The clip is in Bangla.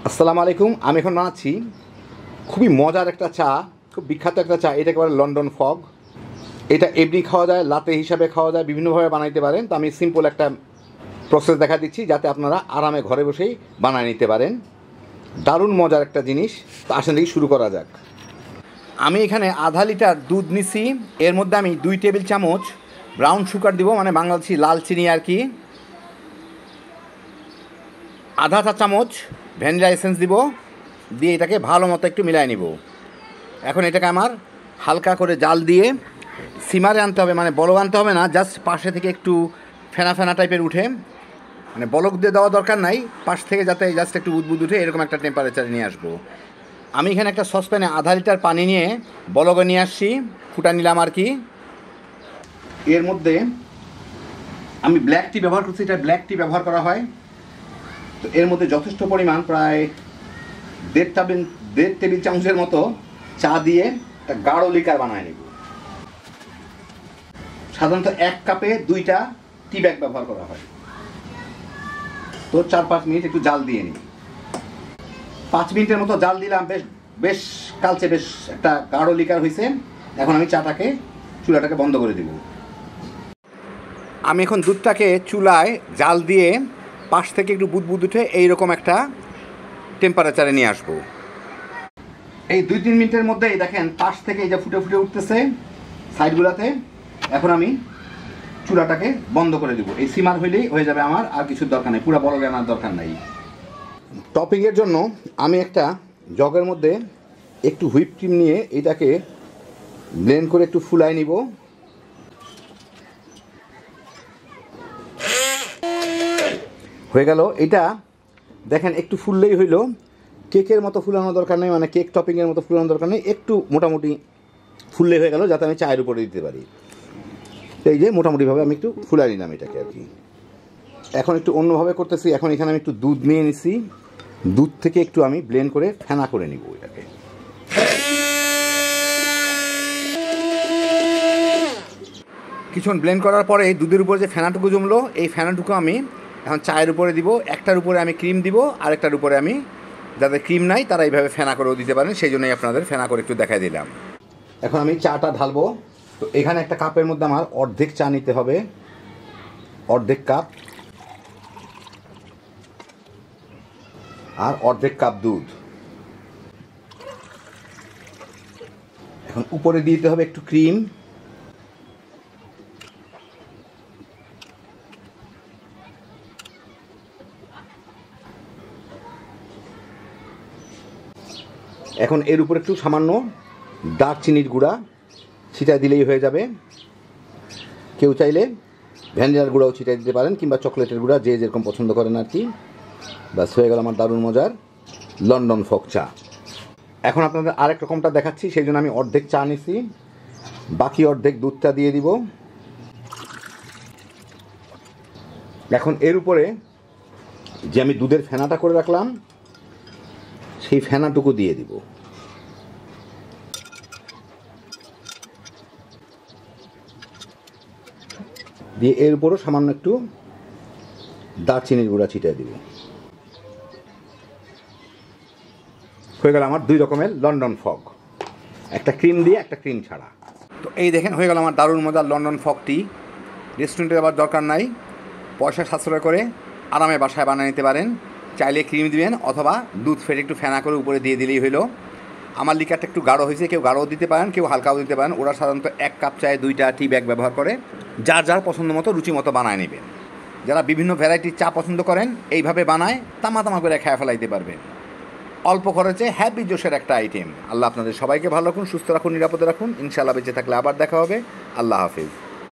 আসসালামু আলাইকুম। আমি এখন বানাচ্ছি খুবই মজার একটা চা, খুব বিখ্যাত একটা চা। এটাকে বলে লন্ডন ফগ। এটা এমনি খাওয়া যায়, লাতে হিসাবে খাওয়া যায়, বিভিন্নভাবে বানাইতে পারেন। তো আমি সিম্পল একটা প্রসেস দেখা দিচ্ছি যাতে আপনারা আরামে ঘরে বসেই বানিয়ে নিতে পারেন। দারুণ মজার একটা জিনিস। তো আসেন দেখি শুরু করা যাক। আমি এখানে আধা লিটার দুধ নিছি। এর মধ্যে আমি 2 টেবিল চামচ ব্রাউন সুগার দিব, মানে বাংলাদেশি লাল চিনি আর কি। আধা চা চামচ ভ্যানিলা এসেন্স দিব, দিয়ে এটাকে ভালো মতো একটু মিলাই নিব। এখন এটাকে আমার হালকা করে জাল দিয়ে সিমারে আনতে হবে, মানে বলক আনতে হবে না, জাস্ট পাশে থেকে একটু ফেনা ফেনা টাইপের উঠে, মানে বলক দিয়ে দেওয়া দরকার নাই, পাশ থেকে যাতে জাস্ট একটু বুদবুদ উঠে এরকম একটা টেম্পারেচারে নিয়ে আসবো। আমি এখানে একটা সসপ্যানে আধা লিটার পানি নিয়ে বলকে নিয়ে আসছি, ফুটা নিলাম আর কি। এর মধ্যে আমি ব্ল্যাক টি ব্যবহার করছি, এটা ব্ল্যাক টি ব্যবহার করা হয়। তো এর মধ্যে যথেষ্ট পরিমাণ, প্রায় 1.5 টেবিল চামচের মতো চা দিয়ে একটা গাঢ় লিকার বানায় নিব। সাধারণত 1 কাপে 2টা টি ব্যাগ ব্যবহার করা হয়। তো 4-5 মিনিট একটু জাল দিয়ে নিই। 5 মিনিটের মতো জাল দিলাম, বেশ কালচে, বেশ একটা গাঢ় লিকার হয়েছে। এখন আমি চুলাটাকে বন্ধ করে দিব। আমি এখন দুধটাকে চুলায় জাল দিয়ে পাশ থেকে একটু বুদবুদ উঠে এইরকম একটা টেম্পারেচারে নিয়ে আসবো। এই 2-3 মিনিটের মধ্যেই দেখেন পাশ থেকে এই যে ফুটে ফুটে উঠতেছে সাইডগুলোতে। এখন আমি চুলাটাকে বন্ধ করে দিব। এই সিমার হইলেই হয়ে যাবে আমার, আর কিছুর দরকার নেই, পুরো বলক আনার দরকার নাই। টপিংয়ের জন্য আমি একটা জগের মধ্যে একটু হুইপ ক্রিম নিয়ে এটাকে ব্লেন্ড করে একটু ফুলাই নিব। হয়ে গেল। এটা দেখেন একটু ফুললেই হইল, কেকের মতো ফুলানোর দরকার নেই, মানে কেক টপিংয়ের মতো ফুলানোর দরকার নেই, একটু মোটামুটি ফুললেই হয়ে গেল, যাতে আমি চায়ের উপরে দিতে পারি। এই যে মোটামুটিভাবে আমি একটু ফুলাই নিলাম এটাকে আর কি। এখন একটু অন্যভাবে করতেছি। এখন এখানে আমি একটু দুধ নিয়ে নিছি, দুধ থেকে একটু আমি ব্লেন্ড করে ফেনা করে নিব এটাকে। কিছুক্ষণ ব্লেন্ড করার পরে দুধের উপরে যে ফেনাটুকু জমলো, এই ফেনাটুকু আমি এখন চায়ের উপরে দিব। একটার উপরে আমি ক্রিম দিব, আরেকটার উপরে আমি, যাদের ক্রিম নাই তারা এইভাবে ফেনা করেও দিতে পারেন, সেই জন্যই আপনাদের ফেনা করে একটু দেখাই দিলাম। এখন আমি চাটা ঢালবো। তো এখানে একটা কাপের মধ্যে আমার অর্ধেক চা নিতে হবে, অর্ধেক কাপ, আর অর্ধেক কাপ দুধ। এখন উপরে দিতে হবে একটু ক্রিম। এখন এর উপর একটু সামান্য দারচিনির গুঁড়া ছিটাই দিলেই হয়ে যাবে। কেউ চাইলে ভ্যানিলার গুঁড়াও ছিটাই দিতে পারেন, কিংবা চকলেটের গুঁড়া, যে যেরকম পছন্দ করেন আর কি। ব্যাস হয়ে গেল আমার দারুণ মজার লন্ডন ফগ চা। এখন আপনাদের আরেক রকমটা দেখাচ্ছি, সেই জন্য আমি অর্ধেক চা নিছি, বাকি অর্ধেক দুধটা দিয়ে দিব। এখন এর উপরে যে আমি দুধের ফেনাটা করে রাখলাম, সেই ফেনাটুকু দিয়ে দিব। দিয়ে এর উপরও সামান্য একটু দারচিনির গুঁড়া ছিটিয়ে দিব। হয়ে গেল আমার 2 রকমের লন্ডন ফগ, একটা ক্রিম দিয়ে, একটা ক্রিম ছাড়া। তো এই দেখেন হয়ে গেল আমার দারুণ মজার লন্ডন ফগ টি। রেস্টুরেন্টে যাওয়ার দরকার নাই, পয়সা সাশ্রয় করে আরামে বাসায় বানিয়ে নিতে পারেন। চাইলে ক্রিম দিবেন, অথবা দুধ ফেটে একটু ফেনা করে উপরে দিয়ে দিলেই হলো। আমার লিকারটা একটু গাঢ় হয়েছে, কেউ গাঢ়ও দিতে পারেন, কেউ হালকাও দিতে পারেন। ওরা সাধারণত 1 কাপ চায়ে 2টা টি ব্যাগ ব্যবহার করে। যার যার পছন্দ মতো, রুচি মতো বানায় নেবেন। যারা বিভিন্ন ভ্যারাইটির চা পছন্দ করেন, এইভাবে বানায় তামা তামা করে খেয়ে ফেলাইতে পারবেন। অল্প খরচে হ্যাপি জোশের একটা আইটেম। আল্লাহ আপনাদের সবাইকে ভালো রাখুন, সুস্থ রাখুন, নিরাপদে রাখুন। ইনশাআল্লাহ বেঁচে থাকলে আবার দেখা হবে। আল্লাহ হাফিজ।